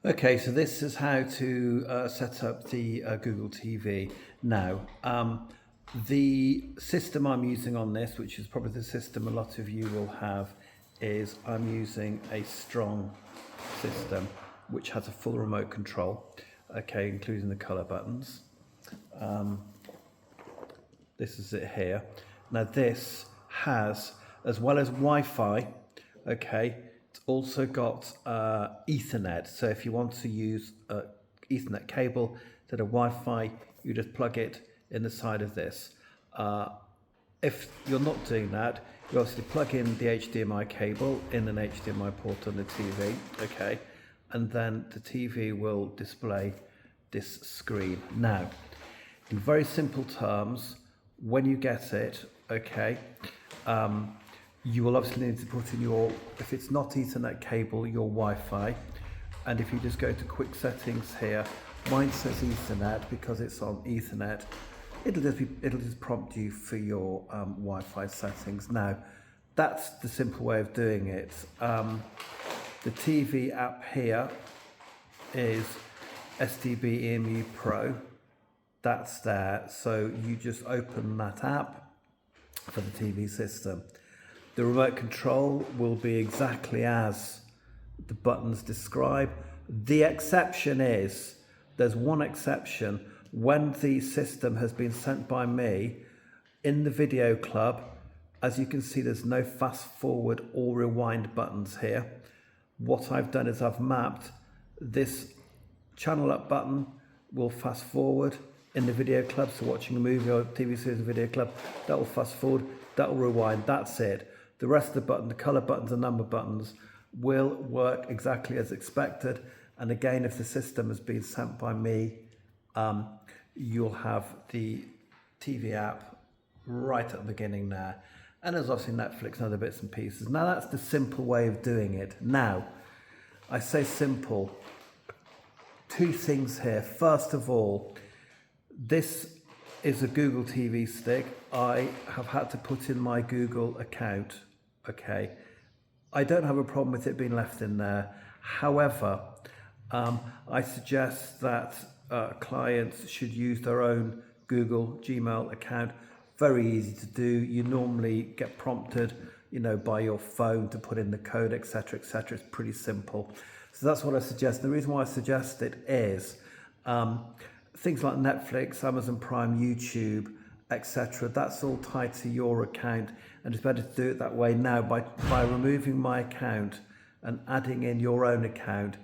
Okay, so this is how to set up the Google TV. Now, the system I'm using on this, which is probably the system a lot of you will have, is I'm using a Strong system, which has a full remote control, okay, including the color buttons. This is it here. Now this has, as well as Wi-Fi, okay, it's also got Ethernet. So if you want to use Ethernet cable instead of Wi-Fi, you just plug it in the side of this. If you're not doing that, you obviously plug in the HDMI cable in an HDMI port on the TV, okay, and then the TV will display this screen. Now, in very simple terms, when you get it, okay, you will obviously need to put in your, if it's not Ethernet cable, your Wi-Fi. And if you just go to quick settings here, mine says Ethernet because it's on Ethernet. It'll just prompt you for your Wi-Fi settings. Now, that's the simple way of doing it. The TV app here is STB EMU Pro. That's there, so you just open that app for the TV system. The remote control will be exactly as the buttons describe. The exception is, there's one exception, when the system has been sent by me in the video club, as you can see, there's no fast forward or rewind buttons here. What I've done is I've mapped this channel up button will fast forward in the video club, so watching a movie or TV series in video club, that will fast forward, that will rewind, that's it. The rest of the button, the color buttons and number buttons, will work exactly as expected. And again, if the system has been sent by me, you'll have the TV app right at the beginning there. And there's obviously Netflix and other bits and pieces. Now that's the simple way of doing it. Now, I say simple, two things here. First of all, this is a Google TV stick. I have had to put in my Google account, okay? I don't have a problem with it being left in there. However, I suggest that clients should use their own Google Gmail account. Very easy to do. You normally get prompted, by your phone to put in the code, etc., etc. It's pretty simple. So that's what I suggest. The reason why I suggest it is things like Netflix, Amazon Prime, YouTube, etc. That's all tied to your account, and it's better to do it that way now. By removing my account and adding in your own account,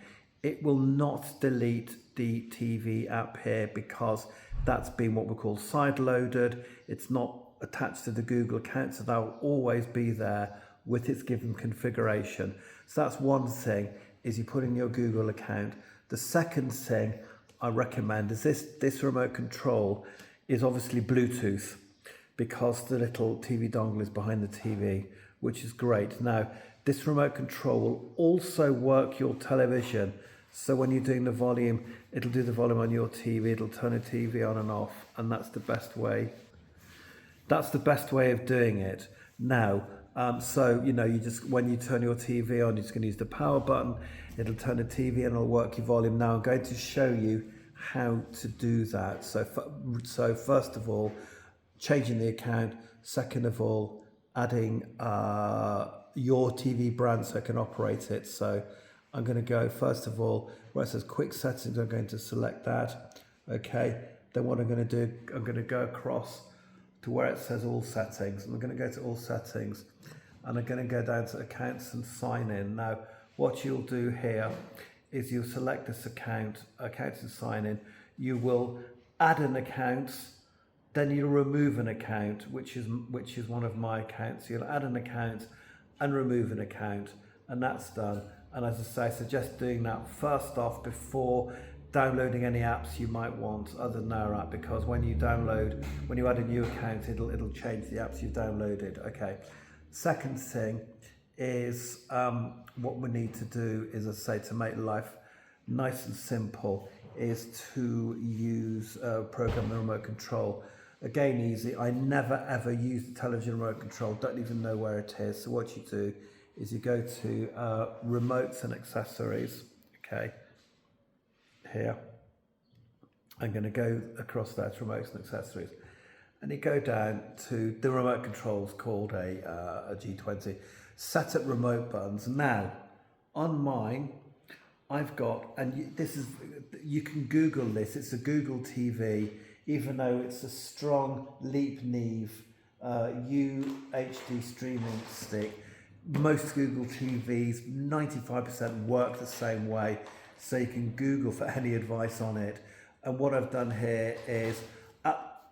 it will not delete the TV app here because that's been what we call side-loaded. It's not attached to the Google account, so that will always be there with its given configuration. So that's one thing, is you put in your Google account. The second thing I recommend is this remote control is obviously Bluetooth because the little TV dongle is behind the TV, which is great. Now, this remote control will also work your television. So when you're doing the volume, it'll do the volume on your TV, it'll turn the TV on and off, and that's the best way. That's the best way of doing it. Now, so, you just, when you turn your TV on, you're just going to use the power button. It'll turn the TV and it'll work your volume. Now I'm going to show you how to do that. So first of all, changing the account. Second of all, adding your TV brand so I can operate it. So I'm going to go, first of all, where it says quick settings, I'm going to select that. Okay. Then what I'm going to do, I'm going to go across to where it says all settings. And I'm going to go to all settings and I'm going to go down to accounts and sign in. Now, what you'll do here is you'll select this account and sign in. You will add an account, then you'll remove an account, which is one of my accounts. You'll add an account and remove an account, and that's done. And as I say, I suggest doing that first off before downloading any apps you might want other than our app, because when you add a new account, it'll change the apps you've downloaded. Okay. Second thing is what we need to do is, as I say, to make life nice and simple, is to use program the remote control. Again, easy. I never ever use the television remote control, don't even know where it is. So what you do is you go to remotes and accessories, okay, here. I'm going to go across there to remotes and accessories, and you go down to the remote controls called a G20. Set up remote buttons. Now, on mine, I've got, and this is, you can Google this. It's a Google TV, even though it's a strong Leap Neve UHD streaming stick. Most Google TVs, 95% work the same way, so you can Google for any advice on it. And what I've done here is,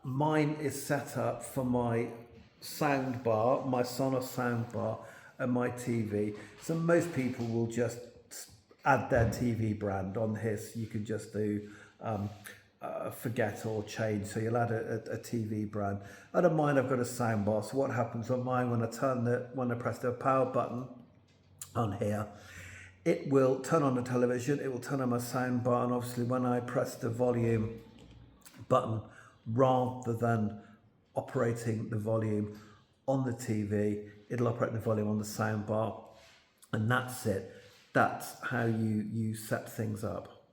mine is set up for my sound bar, my Sonos sound bar, and my TV. So most people will just add their TV brand on here, so you can just do forget or change. So you'll add a TV brand. And on mine, I've got a sound bar. So what happens on mine when I press the power button on here, it will turn on the television, it will turn on my sound bar, and obviously when I press the volume button, rather than operating the volume on the TV, it'll operate the volume on the sound bar, and that's it. That's how you set things up.